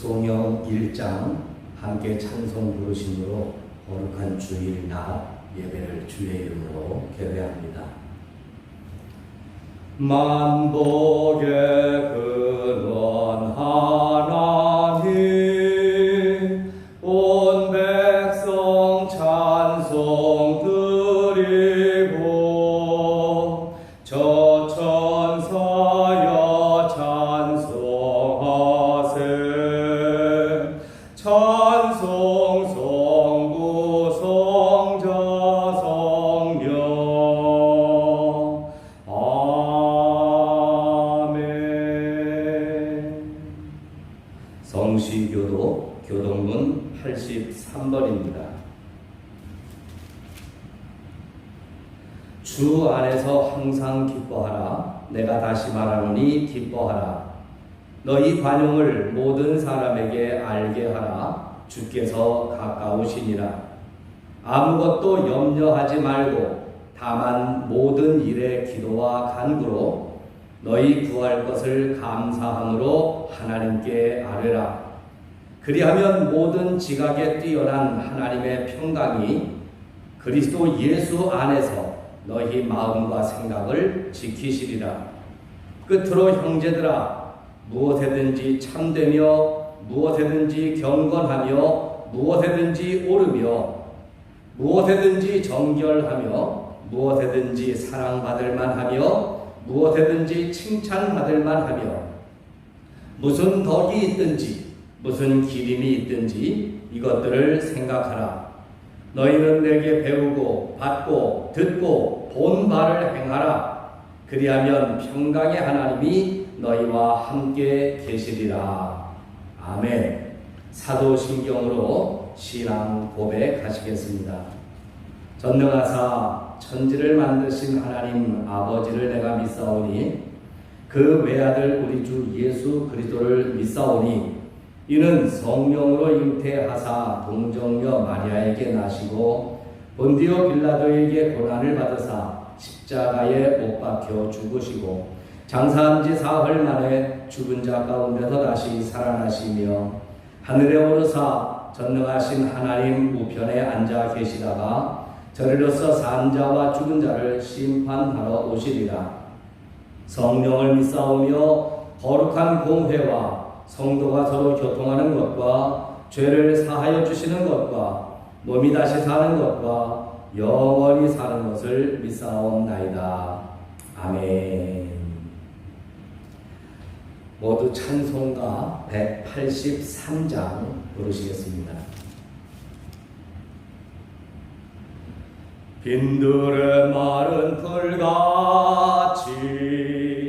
송영 1장 함께 찬송 부르심으로 거룩한 주일 낮 예배를 주의 이름으로 개회합니다. 만복의 근원 하나님 온 백성 찬송 드리고 저 천사여 찬송하세 찬송 성부 성자 성령 아멘. 성시교도 교동문 83번입니다. 주 안에서 항상 기뻐하라. 내가 다시 말하노니 기뻐하라. 너희 관용을 모든 사람에게 알게 하라. 주께서 가까우시니라. 아무것도 염려하지 말고 다만 모든 일에 기도와 간구로 너희 구할 것을 감사함으로 하나님께 아뢰라. 그리하면 모든 지각에 뛰어난 하나님의 평강이 그리스도 예수 안에서 너희 마음과 생각을 지키시리라. 끝으로 형제들아, 무엇에든지 참되며 무엇에든지 경건하며 무엇에든지 옳으며 무엇에든지 정결하며 무엇에든지 사랑받을 만하며 무엇에든지 칭찬받을 만하며 무슨 덕이 있든지 무슨 기림이 있든지 이것들을 생각하라. 너희는 내게 배우고 받고 듣고 본 바를 행하라. 그리하면 평강의 하나님이 너희와 함께 계시리라. 아멘. 사도신경으로 신앙 고백하시겠습니다. 전능하사 천지를 만드신 하나님 아버지를 내가 믿사오니 그 외아들 우리 주 예수 그리스도를 믿사오니 이는 성령으로 잉태하사 동정녀 마리아에게 나시고 본디오 빌라도에게 고난을 받으사 십자가에 못 박혀 죽으시고 장사한 지 사흘 만에 죽은 자 가운데서 다시 살아나시며 하늘에 오르사 전능하신 하나님 우편에 앉아 계시다가 저리로서 산 자와 죽은 자를 심판하러 오시리라. 성령을 믿사오며 거룩한 공회와 성도가 서로 교통하는 것과 죄를 사하여 주시는 것과 몸이 다시 사는 것과 영원히 사는 것을 믿사옵나이다. 아멘. 모두 찬송가 183장 부르시겠습니다. 빈들은 마른 풀같이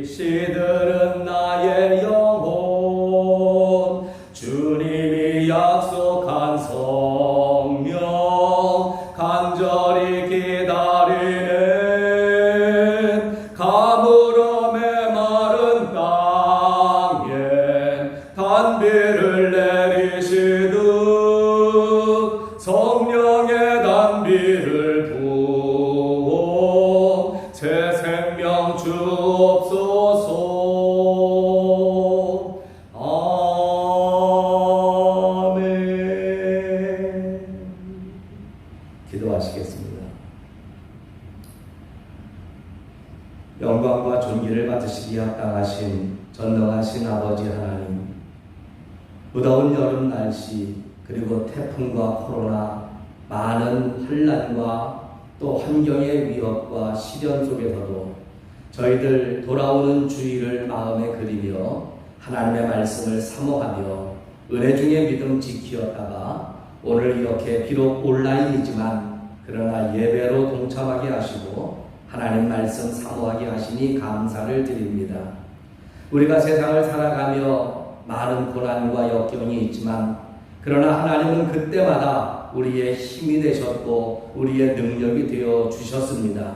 시들은 나의 영혼 주님이 약속한 성령 간절히 기다리는 가물어 메마른 땅에 단비를 내리시듯 성령의 단비를 부어 새 생명 주옵소서. 아멘. 기도하시겠습니다. 영광과 존귀를 받으시기에 합당하신 전능하신 아버지 하나님, 무더운 여름 날씨 그리고 태풍과 코로나 많은 환난과 또 환경의 위협과 시련 속에서도 저희들 돌아오는 주일을 마음에 그리며 하나님의 말씀을 사모하며 은혜 중에 믿음 지키었다가 오늘 이렇게 비록 온라인이지만 그러나 예배로 동참하게 하시고 하나님 말씀 사모하게 하시니 감사를 드립니다. 우리가 세상을 살아가며 많은 고난과 역경이 있지만 그러나 하나님은 그때마다 우리의 힘이 되셨고 우리의 능력이 되어 주셨습니다.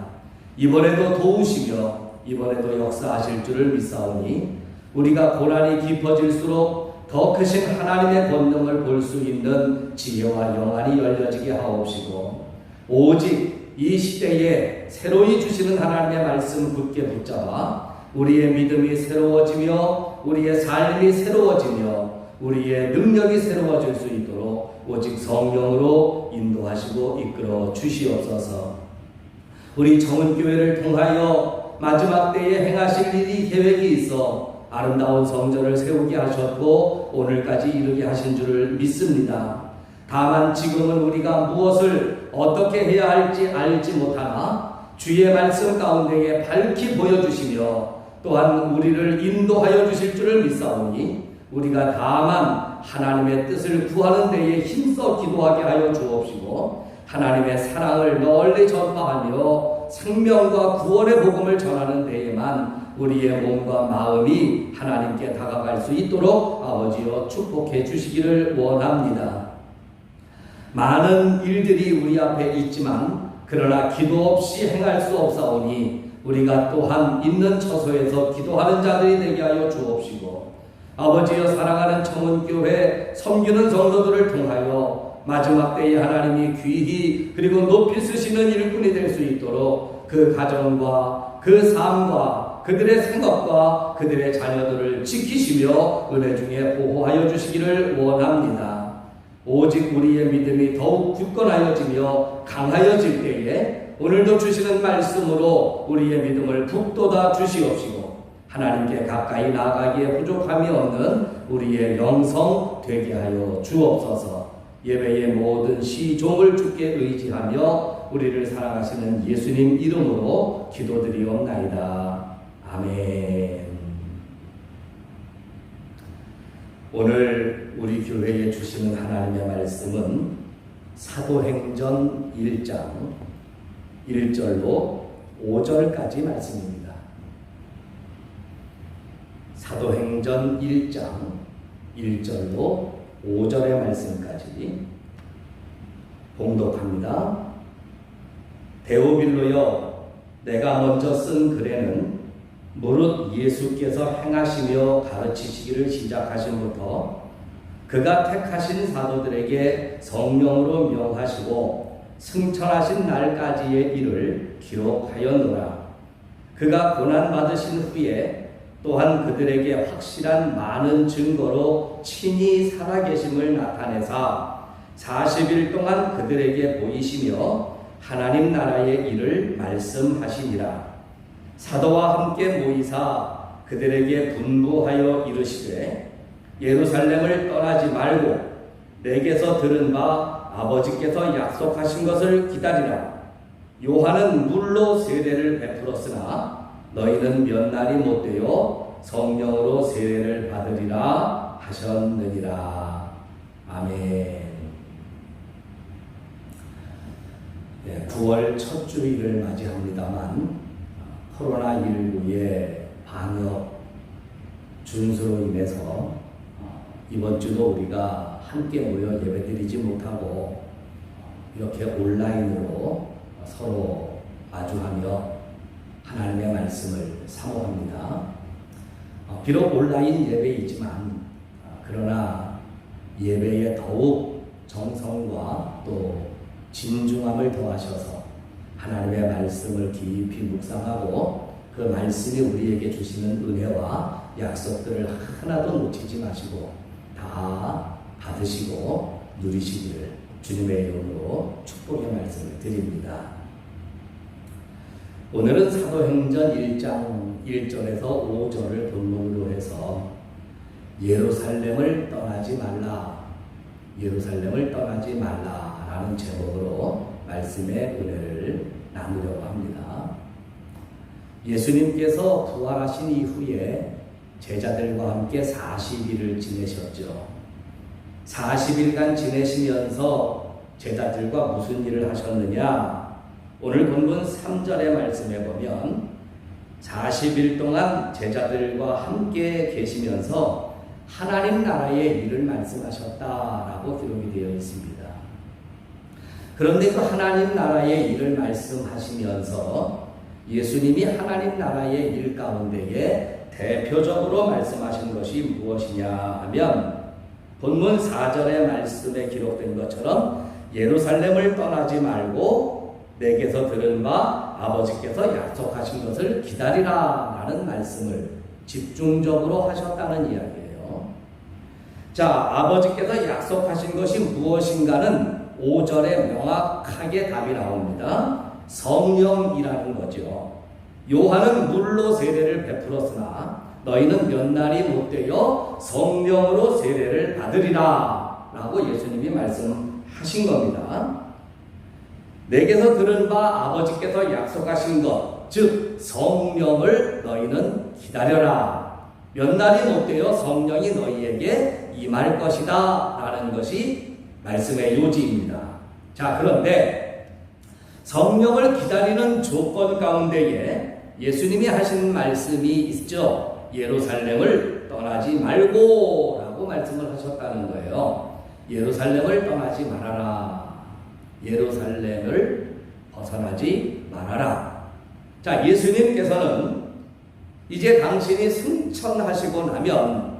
이번에도 도우시며 이번에도 역사하실 줄을 믿사오니 우리가 고난이 깊어질수록 더 크신 하나님의 권능을 볼 수 있는 지혜와 영안이 열려지게 하옵시고 오직 이 시대에 새로이 주시는 하나님의 말씀 굳게 붙잡아 우리의 믿음이 새로워지며 우리의 삶이 새로워지며 우리의 능력이 새로워질 수 있도록 오직 성령으로 인도하시고 이끌어 주시옵소서. 우리 정은교회를 통하여 마지막 때에 행하실 일이 계획이 있어 아름다운 성전을 세우게 하셨고 오늘까지 이르게 하신 줄을 믿습니다. 다만 지금은 우리가 무엇을 어떻게 해야 할지 알지 못하나 주의 말씀 가운데에 밝히 보여주시며 또한 우리를 인도하여 주실 줄을 믿사오니 우리가 다만 하나님의 뜻을 구하는 데에 힘써 기도하게 하여 주옵시고 하나님의 사랑을 널리 전파하며 생명과 구원의 복음을 전하는 데에만 우리의 몸과 마음이 하나님께 다가갈 수 있도록 아버지여 축복해 주시기를 원합니다. 많은 일들이 우리 앞에 있지만 그러나 기도 없이 행할 수 없사오니 우리가 또한 있는 처소에서 기도하는 자들이 되게 하여 주옵시고 아버지여 사랑하는 청운교회 섬기는 성도들을 통하여 마지막 때에 하나님이 귀히 그리고 높이 쓰시는 일꾼이 될 수 있도록 그 가정과 그 삶과 그들의 생각과 그들의 자녀들을 지키시며 은혜 중에 보호하여 주시기를 원합니다. 오직 우리의 믿음이 더욱 굳건하여지며 강하여질 때에 오늘도 주시는 말씀으로 우리의 믿음을 북돋아 주시옵시고 하나님께 가까이 나아가기에 부족함이 없는 우리의 영성 되게 하여 주옵소서. 예배의 모든 시종을 주께 의지하며 우리를 사랑하시는 예수님 이름으로 기도드리옵나이다. 아멘. 오늘 우리 교회에 주시는 하나님의 말씀은 사도행전 1장 1절로 5절까지 말씀입니다. 사도행전 1장 1절로 5절의 말씀까지 봉독합니다. 데오빌로여, 내가 먼저 쓴 글에는 무릇 예수께서 행하시며 가르치시기를 시작하신부터 그가 택하신 사도들에게 성령으로 명하시고 승천하신 날까지의 일을 기록하였노라. 그가 고난받으신 후에 또한 그들에게 확실한 많은 증거로 친히 살아계심을 나타내사 40일 동안 그들에게 보이시며 하나님 나라의 일을 말씀하시니라. 사도와 함께 모이사 그들에게 분부하여 이르시되 예루살렘을 떠나지 말고 내게서 들은 바 아버지께서 약속하신 것을 기다리라. 요한은 물로 세례를 베풀었으나 너희는 몇 날이 못되어 성령으로 세례를 받으리라 하셨느니라. 아멘. 9월 첫 주일을 맞이합니다만 코로나19의 방역 준수로 인해서 이번 주도 우리가 함께 모여 예배드리지 못하고 이렇게 온라인으로 서로 마주하며 하나님의 말씀을 사모합니다. 비록 온라인 예배이지만 그러나 예배에 더욱 정성과 또 진중함을 더하셔서 하나님의 말씀을 깊이 묵상하고 그 말씀이 우리에게 주시는 은혜와 약속들을 하나도 놓치지 마시고 다 받으시고 누리시기를 주님의 이름으로 축복의 말씀을 드립니다. 오늘은 사도행전 1장 1절에서 5절을 본문으로 해서 예루살렘을 떠나지 말라, 예루살렘을 떠나지 말라라는 제목으로 말씀의 은혜를 나누려고 합니다. 예수님께서 부활하신 이후에 제자들과 함께 40일을 지내셨죠. 40일간 지내시면서 제자들과 무슨 일을 하셨느냐? 오늘 본문 3절의 말씀에 보면 40일 동안 제자들과 함께 계시면서 하나님 나라의 일을 말씀하셨다라고 기록이 되어 있습니다. 그런데 그 하나님 나라의 일을 말씀하시면서 예수님이 하나님 나라의 일 가운데에 대표적으로 말씀하신 것이 무엇이냐 하면 본문 4절의 말씀에 기록된 것처럼 예루살렘을 떠나지 말고 내게서 들은 바 아버지께서 약속하신 것을 기다리라 라는 말씀을 집중적으로 하셨다는 이야기예요. 자, 아버지께서 약속하신 것이 무엇인가는 5절에 명확하게 답이 나옵니다. 성령이라는 거죠. 요한은 물로 세례를 베풀었으나 너희는 몇 날이 못되어 성령으로 세례를 받으리라 라고 예수님이 말씀하신 겁니다. 내게서 들은 바 아버지께서 약속하신 것, 즉 성령을 너희는 기다려라. 몇 날이 못되어 성령이 너희에게 임할 것이다 라는 것이 말씀의 요지입니다. 자, 그런데 성령을 기다리는 조건 가운데에 예수님이 하신 말씀이 있죠. 예루살렘을 떠나지 말고 라고 말씀을 하셨다는 거예요. 예루살렘을 떠나지 말아라. 예루살렘을 벗어나지 말아라. 자, 예수님께서는 이제 당신이 승천하시고 나면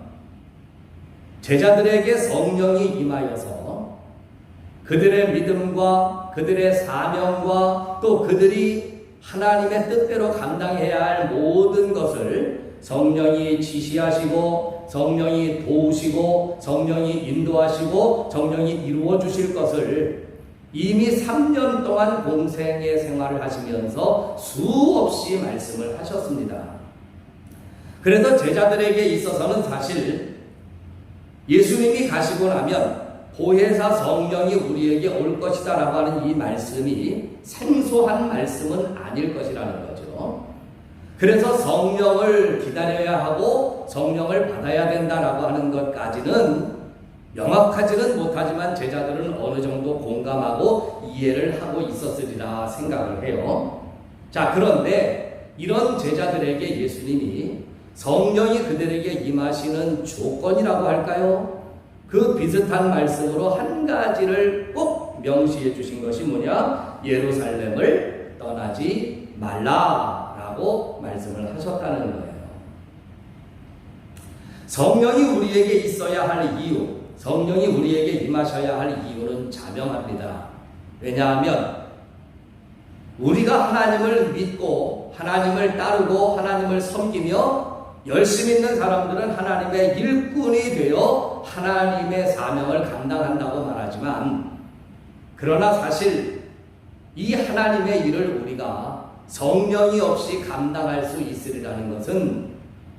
제자들에게 성령이 임하여서 그들의 믿음과 그들의 사명과 또 그들이 하나님의 뜻대로 감당해야 할 모든 것을 성령이 지시하시고 성령이 도우시고 성령이 인도하시고 성령이 이루어 주실 것을 이미 3년 동안 공생의 생활을 하시면서 수없이 말씀을 하셨습니다. 그래서 제자들에게 있어서는 사실 예수님이 가시고 나면 보혜사 성령이 우리에게 올 것이다 라고 하는 이 말씀이 생소한 말씀은 아닐 것이라는 거죠. 그래서 성령을 기다려야 하고 성령을 받아야 된다라고 하는 것까지는 명확하지는 못하지만 제자들은 어느 정도 공감하고 이해를 하고 있었으리라 생각을 해요. 자, 그런데 이런 제자들에게 예수님이 성령이 그들에게 임하시는 조건이라고 할까요? 그 비슷한 말씀으로 한 가지를 꼭 명시해 주신 것이 뭐냐? 예루살렘을 떠나지 말라라고 말씀을 하셨다는 거예요. 성령이 우리에게 있어야 할 이유, 성령이 우리에게 임하셔야 할 이유는 자명합니다. 왜냐하면 우리가 하나님을 믿고 하나님을 따르고 하나님을 섬기며 열심히 있는 사람들은 하나님의 일꾼이 되어 하나님의 사명을 감당한다고 말하지만, 그러나 사실 이 하나님의 일을 우리가 성령이 없이 감당할 수 있으리라는 것은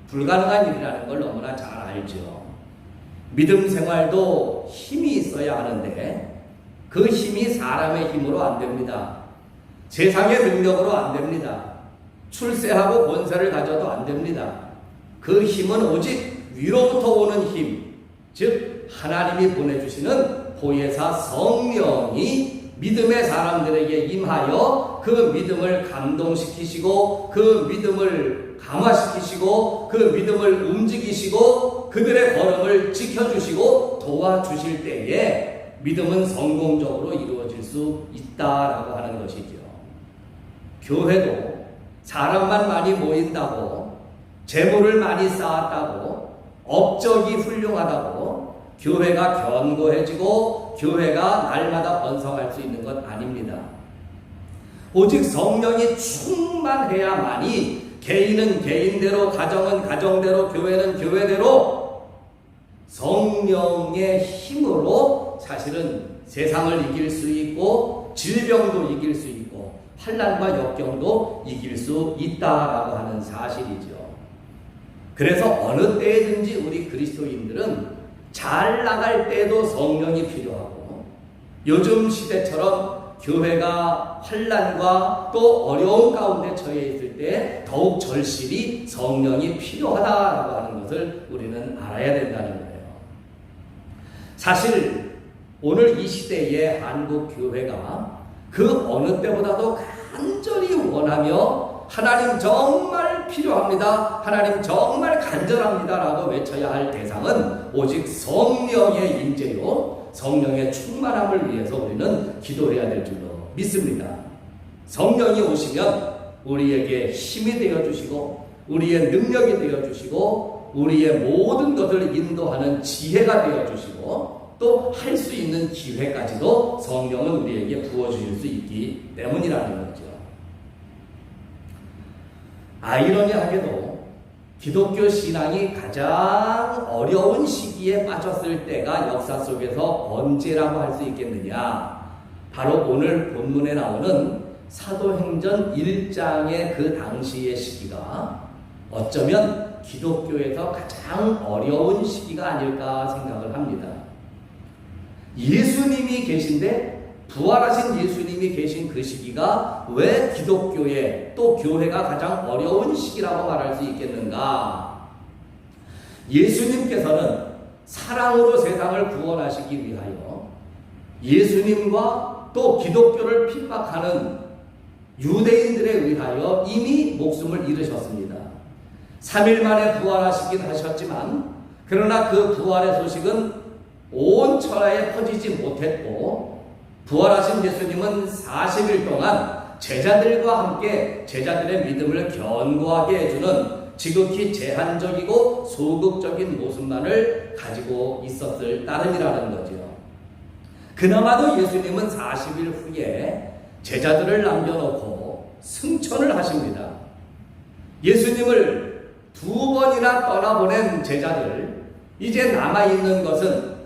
불가능한 일이라는 걸 너무나 잘 알죠. 믿음 생활도 힘이 있어야 하는데 그 힘이 사람의 힘으로 안 됩니다. 세상의 능력으로 안 됩니다. 출세하고 권세를 가져도 안 됩니다. 그 힘은 오직 위로부터 오는 힘, 즉 하나님이 보내주시는 보혜사 성령이 믿음의 사람들에게 임하여 그 믿음을 감동시키시고 그 믿음을 강화시키시고 그 믿음을 움직이시고 그들의 걸음을 지켜주시고 도와주실 때에 믿음은 성공적으로 이루어질 수 있다라고 하는 것이죠. 교회도 사람만 많이 모인다고, 재물을 많이 쌓았다고, 업적이 훌륭하다고 교회가 견고해지고 교회가 날마다 번성할 수 있는 것 아닙니다. 오직 성령이 충만해야만이 개인은 개인대로, 가정은 가정대로, 교회는 교회대로 성령의 힘으로 사실은 세상을 이길 수 있고 질병도 이길 수 있고 환난과 역경도 이길 수 있다라고 하는 사실이죠. 그래서 어느 때든지 우리 그리스도인들은 잘 나갈 때도 성령이 필요하고, 요즘 시대처럼 교회가 환난과 또 어려운 가운데 처해 있을 때 더욱 절실히 성령이 필요하다라고 하는 것을 우리는 알아야 된다는 거예요. 사실 오늘 이 시대의 한국 교회가 그 어느 때보다도 간절히 원하며 하나님 정말 필요합니다, 하나님 정말 간절합니다 라고 외쳐야 할 대상은 오직 성령의 임재요, 성령의 충만함을 위해서 우리는 기도해야 될 줄로 믿습니다. 성령이 오시면 우리에게 힘이 되어주시고 우리의 능력이 되어주시고 우리의 모든 것을 인도하는 지혜가 되어주시고 또 할 수 있는 기회까지도 성령은 우리에게 부어주실 수 있기 때문이라는 거죠. 아이러니하게도 기독교 신앙이 가장 어려운 시기에 빠졌을 때가 역사 속에서 언제라고 할 수 있겠느냐? 바로 오늘 본문에 나오는 사도행전 1장의 그 당시의 시기가 어쩌면 기독교에서 가장 어려운 시기가 아닐까 생각을 합니다. 예수님이 계신데, 부활하신 예수님이 계신 그 시기가 왜 기독교에 또 교회가 가장 어려운 시기라고 말할 수 있겠는가? 예수님께서는 사랑으로 세상을 구원하시기 위하여 예수님과 또 기독교를 핍박하는 유대인들에 의하여 이미 목숨을 잃으셨습니다. 3일 만에 부활하시긴 하셨지만, 그러나 그 부활의 소식은 온 천하에 퍼지지 못했고, 부활하신 예수님은 40일 동안 제자들과 함께 제자들의 믿음을 견고하게 해주는 지극히 제한적이고 소극적인 모습만을 가지고 있었을 따름이라는 거죠. 그나마도 예수님은 40일 후에 제자들을 남겨놓고 승천을 하십니다. 예수님을 2번이나 떠나보낸 제자들, 이제 남아있는 것은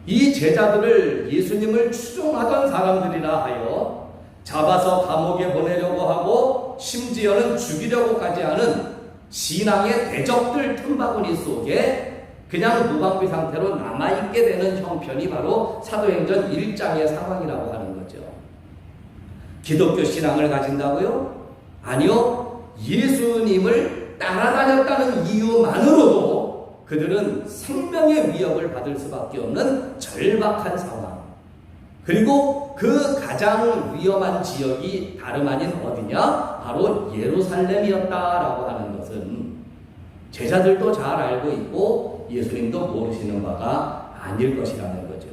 이 제자들을 예수님을 추종하던 사람들이라 하여 잡아서 감옥에 보내려고 하고 심지어는 죽이려고까지 하는 신앙의 대적들 틈바구니 속에 그냥 무방비 상태로 남아있게 되는 형편이 바로 사도행전 1장의 상황이라고 하는 거죠. 기독교 신앙을 가진다고요? 아니요. 예수님을 따라다녔다는 이유만으로도 그들은 생명의 위협을 받을 수밖에 없는 절박한 상황. 그리고 그 가장 위험한 지역이 다름 아닌 어디냐? 바로 예루살렘이었다라고 하는 것은 제자들도 잘 알고 있고 예수님도 모르시는 바가 아닐 것이라는 거죠.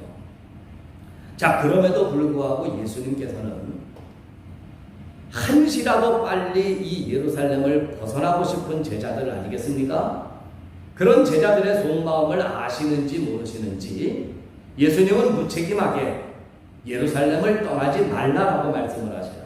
자, 그럼에도 불구하고 예수님께서는 한시라도 빨리 이 예루살렘을 벗어나고 싶은 제자들 아니겠습니까? 그런 제자들의 속마음을 아시는지 모르시는지 예수님은 무책임하게 예루살렘을 떠나지 말라라고 말씀을 하셔요.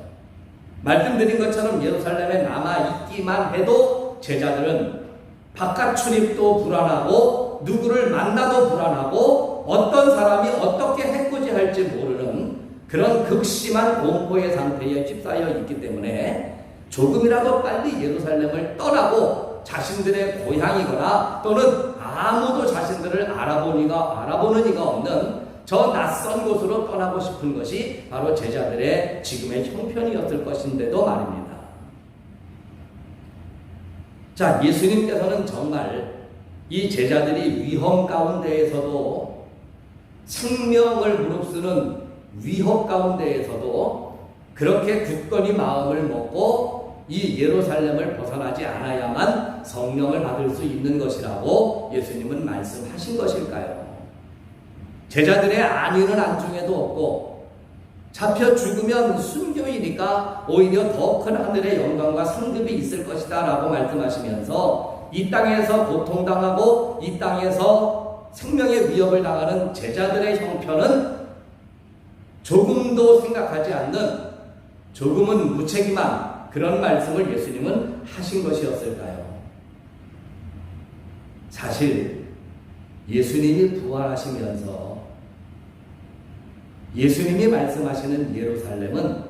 말씀드린 것처럼 예루살렘에 남아있기만 해도 제자들은 바깥 출입도 불안하고 누구를 만나도 불안하고 어떤 사람이 어떻게 해코지할지 모르는 그런 극심한 공포의 상태에 휩싸여 있기 때문에 조금이라도 빨리 예루살렘을 떠나고 자신들의 고향이거나 또는 아무도 자신들을 알아보는 이가 없는 저 낯선 곳으로 떠나고 싶은 것이 바로 제자들의 지금의 형편이었을 것인데도 말입니다. 자, 예수님께서는 정말 이 제자들이 위험 가운데에서도 생명을 무릅쓰는 위협 가운데에서도 그렇게 굳건히 마음을 먹고 이 예루살렘을 벗어나지 않아야만 성령을 받을 수 있는 것이라고 예수님은 말씀하신 것일까요? 제자들의 안위는 안중에도 없고 잡혀 죽으면 순교이니까 오히려 더 큰 하늘의 영광과 상급이 있을 것이다 라고 말씀하시면서 이 땅에서 고통당하고 이 땅에서 생명의 위협을 당하는 제자들의 형편은 조금도 생각하지 않는 조금은 무책임한 그런 말씀을 예수님은 하신 것이었을까요? 사실 예수님이 부활하시면서 예수님이 말씀하시는 예루살렘은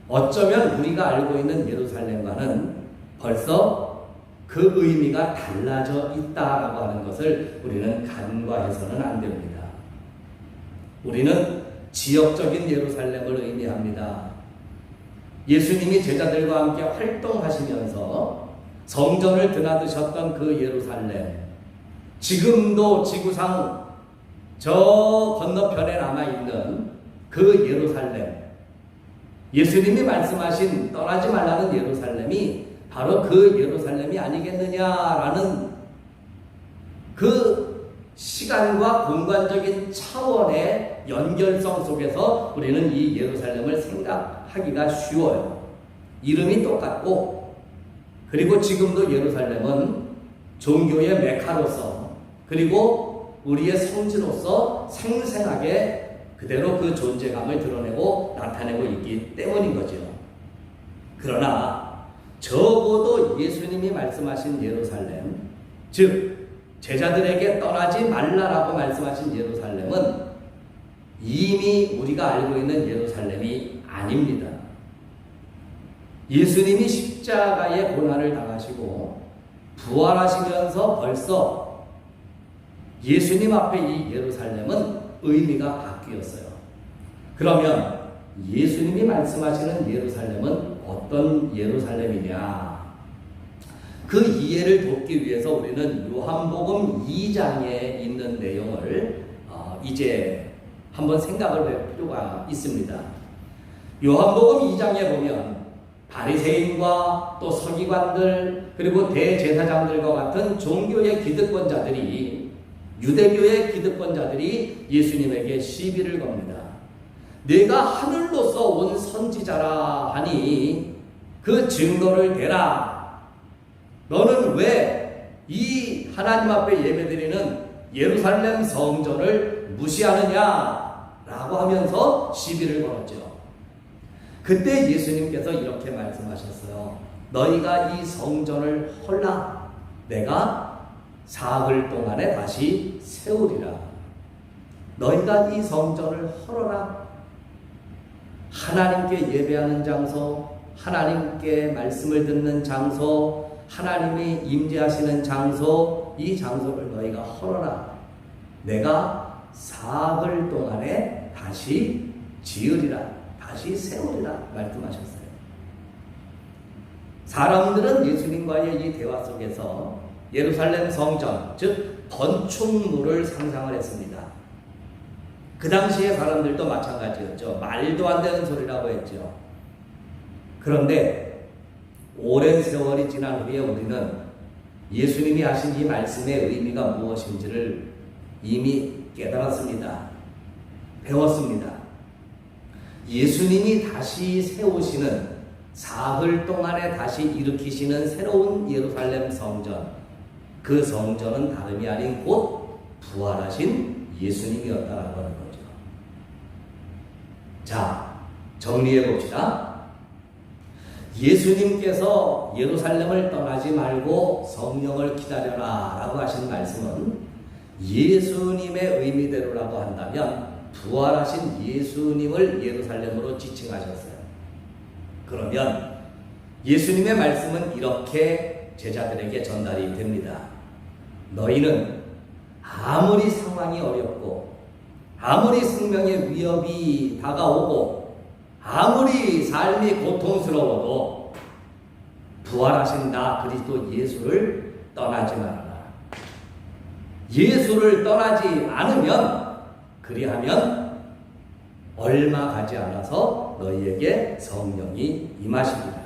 어쩌면 우리가 알고 있는 예루살렘과는 벌써 그 의미가 달라져 있다라고 하는 것을 우리는 간과해서는 안 됩니다. 우리는 지역적인 예루살렘을 의미합니다. 예수님이 제자들과 함께 활동하시면서 성전을 드나드셨던 그 예루살렘, 지금도 지구상 저 건너편에 남아있는 그 예루살렘, 예수님이 말씀하신 떠나지 말라는 예루살렘이 바로 그 예루살렘이 아니겠느냐라는 그 시간과 공간적인 차원의 연결성 속에서 우리는 이 예루살렘을 생각하기가 쉬워요. 이름이 똑같고, 그리고 지금도 예루살렘은 종교의 메카로서, 그리고 우리의 성지로서 생생하게 그대로 그 존재감을 드러내고 나타내고 있기 때문인 거죠. 그러나 적어도 예수님이 말씀하신 예루살렘, 즉 제자들에게 떠나지 말라라고 말씀하신 예루살렘은 이미 우리가 알고 있는 예루살렘이 아닙니다. 예수님이 십자가의 고난을 당하시고 부활하시면서 벌써 예수님 앞에 이 예루살렘은 의미가 바뀌었어요. 그러면 예수님이 말씀하시는 예루살렘은 어떤 예루살렘이냐? 그 이해를 돕기 위해서 우리는 요한복음 2장에 있는 내용을 이제 한번 생각을 할 필요가 있습니다. 요한복음 2장에 보면 바리새인과 또 서기관들 그리고 대제사장들과 같은 종교의 기득권자들이, 유대교의 기득권자들이 예수님에게 시비를 겁니다. 네가 하늘로서 온 선지자라 하니 그 증거를 대라. 너는 왜 이 하나님 앞에 예배드리는 예루살렘 성전을 무시하느냐? 라고 하면서 시비를 걸었죠. 그때 예수님께서 이렇게 말씀하셨어요. 너희가 이 성전을 헐라. 내가 사흘 동안에 다시 세우리라. 너희가 이 성전을 헐어라. 하나님께 예배하는 장소, 하나님께 말씀을 듣는 장소, 하나님이 임재하시는 장소, 이 장소를 너희가 헐어라. 내가 사흘 동안에 다시 지으리라. 다시 세우리라 말씀하셨어요. 사람들은 예수님과의 이 대화 속에서 예루살렘 성전, 즉 건축물을 상상을 했습니다. 그 당시에 사람들도 마찬가지였죠. 말도 안 되는 소리라고 했죠. 그런데 오랜 세월이 지난 후에 우리는 예수님이 하신 이 말씀의 의미가 무엇인지를 이미 깨달았습니다. 배웠습니다. 예수님이 다시 세우시는, 사흘 동안에 다시 일으키시는 새로운 예루살렘 성전, 그 성전은 다름이 아닌 곧 부활하신 예수님이었다는 거죠. 자, 정리해 봅시다. 예수님께서 예루살렘을 떠나지 말고 성령을 기다려라 라고 하신 말씀은 예수님의 의미대로라고 한다면 부활하신 예수님을 예루살렘으로 지칭하셨어요. 그러면 예수님의 말씀은 이렇게 제자들에게 전달이 됩니다. 너희는 아무리 상황이 어렵고 아무리 생명의 위협이 다가오고 아무리 삶이 고통스러워도 부활하신 나 그리스도 예수를 떠나지 말아라. 예수를 떠나지 않으면, 그리하면 얼마 가지 않아서 너희에게 성령이 임하시리라.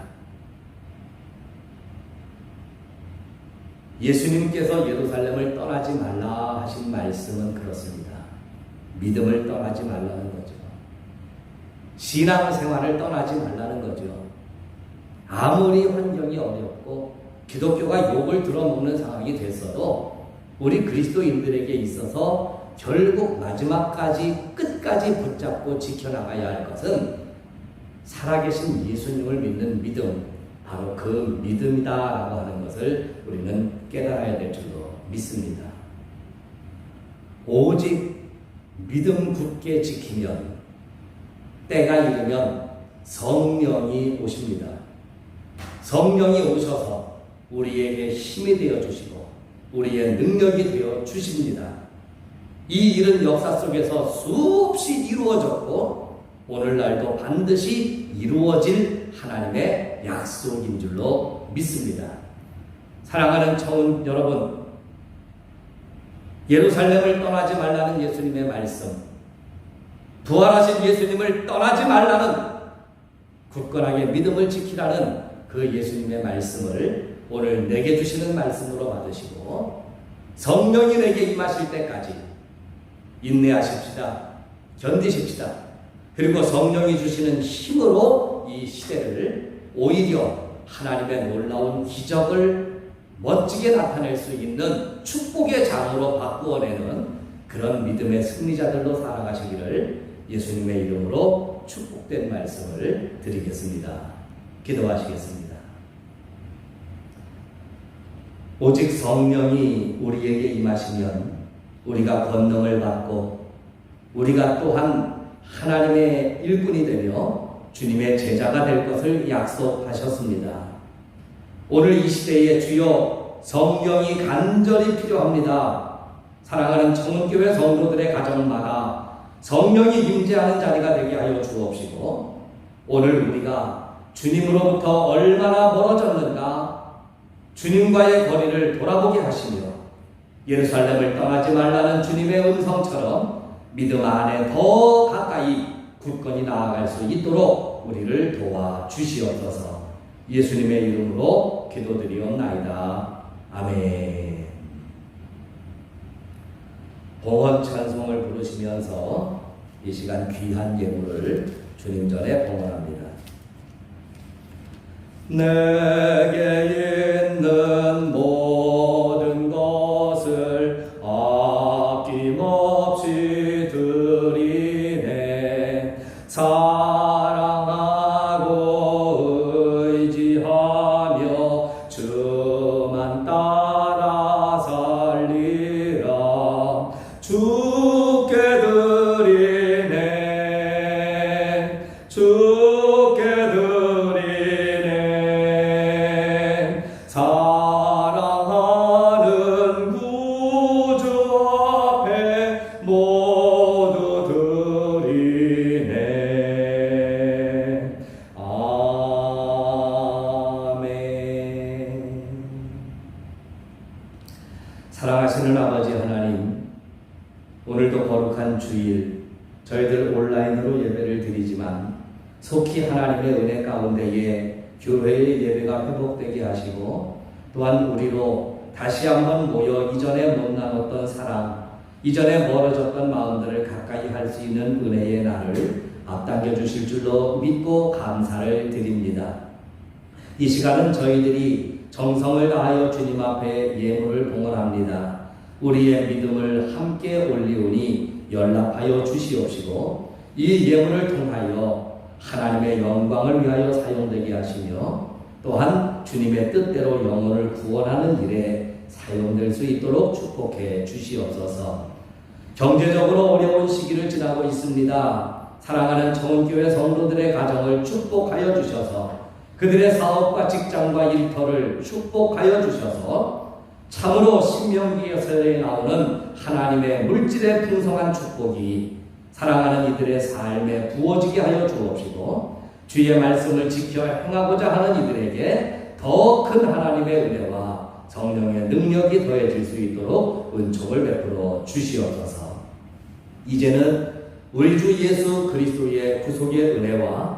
예수님께서 예루살렘을 떠나지 말라 하신 말씀은 그렇습니다. 믿음을 떠나지 말라는 거죠. 신앙생활을 떠나지 말라는 거죠. 아무리 환경이 어렵고 기독교가 욕을 들어먹는 상황이 됐어도 우리 그리스도인들에게 있어서 결국 마지막까지 끝까지 붙잡고 지켜나가야 할 것은 살아계신 예수님을 믿는 믿음, 바로 그 믿음이다라고 하는 것을 우리는 깨달아야 될 줄로 믿습니다. 오직 믿음 굳게 지키면 때가 이르면 성령이 오십니다. 성령이 오셔서 우리에게 힘이 되어 주시고 우리의 능력이 되어 주십니다. 이 일은 역사 속에서 수없이 이루어졌고 오늘날도 반드시 이루어질 하나님의 약속인 줄로 믿습니다. 사랑하는 청운 여러분, 예루살렘을 떠나지 말라는 예수님의 말씀, 부활하신 예수님을 떠나지 말라는, 굳건하게 믿음을 지키라는 그 예수님의 말씀을 오늘 내게 주시는 말씀으로 받으시고 성령이 내게 임하실 때까지 인내하십시다. 견디십시다. 그리고 성령이 주시는 힘으로 이 시대를 오히려 하나님의 놀라운 기적을 멋지게 나타낼 수 있는 축복의 장으로 바꾸어내는 그런 믿음의 승리자들로 살아가시기를 예수님의 이름으로 축복된 말씀을 드리겠습니다. 기도하시겠습니다. 오직 성령이 우리에게 임하시면 우리가 권능을 받고 우리가 또한 하나님의 일꾼이 되며 주님의 제자가 될 것을 약속하셨습니다. 오늘 이 시대에 주여 성령이 간절히 필요합니다. 사랑하는 청운교회 성도들의 가정마다 성령이 임재하는 자리가 되게 하여 주옵시고, 오늘 우리가 주님으로부터 얼마나 멀어졌는가 주님과의 거리를 돌아보게 하시며 예루살렘을 떠나지 말라는 주님의 음성처럼 믿음 안에 더 가까이 굳건히 나아갈 수 있도록 우리를 도와주시옵소서. 예수님의 이름으로 기도드리옵나이다. 아멘. 봉헌 찬송을 부르시면서 이 시간 귀한 예물을 주님 전에 봉헌합니다. 내게 있는 모든 것을 아낌없이 드리네. 사랑하고 의지하며 주만 따라 살리라. 주께 드리네. 주께 드리네. 사랑하는 구주 앞에 모두 드리네. 아멘. 사랑하시는 아버지 하나님, 오늘도 거룩한 주일 저희들 온라인으로 예배를 드리지만 속히 하나님의 은혜 가운데에 교회의 예배가 회복되게 하시고, 또한 우리로 다시 한번 모여 이전에 못 나눴던 사랑, 이전에 멀어졌던 마음들을 가까이 할 수 있는 은혜의 날을 앞당겨 주실 줄로 믿고 감사를 드립니다. 이 시간은 저희들이 정성을 다하여 주님 앞에 예물을 봉헌합니다. 우리의 믿음을 함께 올리오니 연락하여 주시옵시고, 이 예물을 통하여 하나님의 영광을 위하여 사용되게 하시며, 또한 주님의 뜻대로 영혼을 구원하는 일에 사용될 수 있도록 축복해 주시옵소서. 경제적으로 어려운 시기를 지나고 있습니다. 사랑하는 청운교회 성도들의 가정을 축복하여 주셔서 그들의 사업과 직장과 일터를 축복하여 주셔서 참으로 신명기에서 나오는 하나님의 물질의 풍성한 축복이 사랑하는 이들의 삶에 부어지게 하여 주옵시고, 주의 말씀을 지켜 행하고자 하는 이들에게 더 큰 하나님의 은혜와 성령의 능력이 더해질 수 있도록 은총을 베풀어 주시옵소서. 이제는 우리 주 예수 그리스도의 구속의 은혜와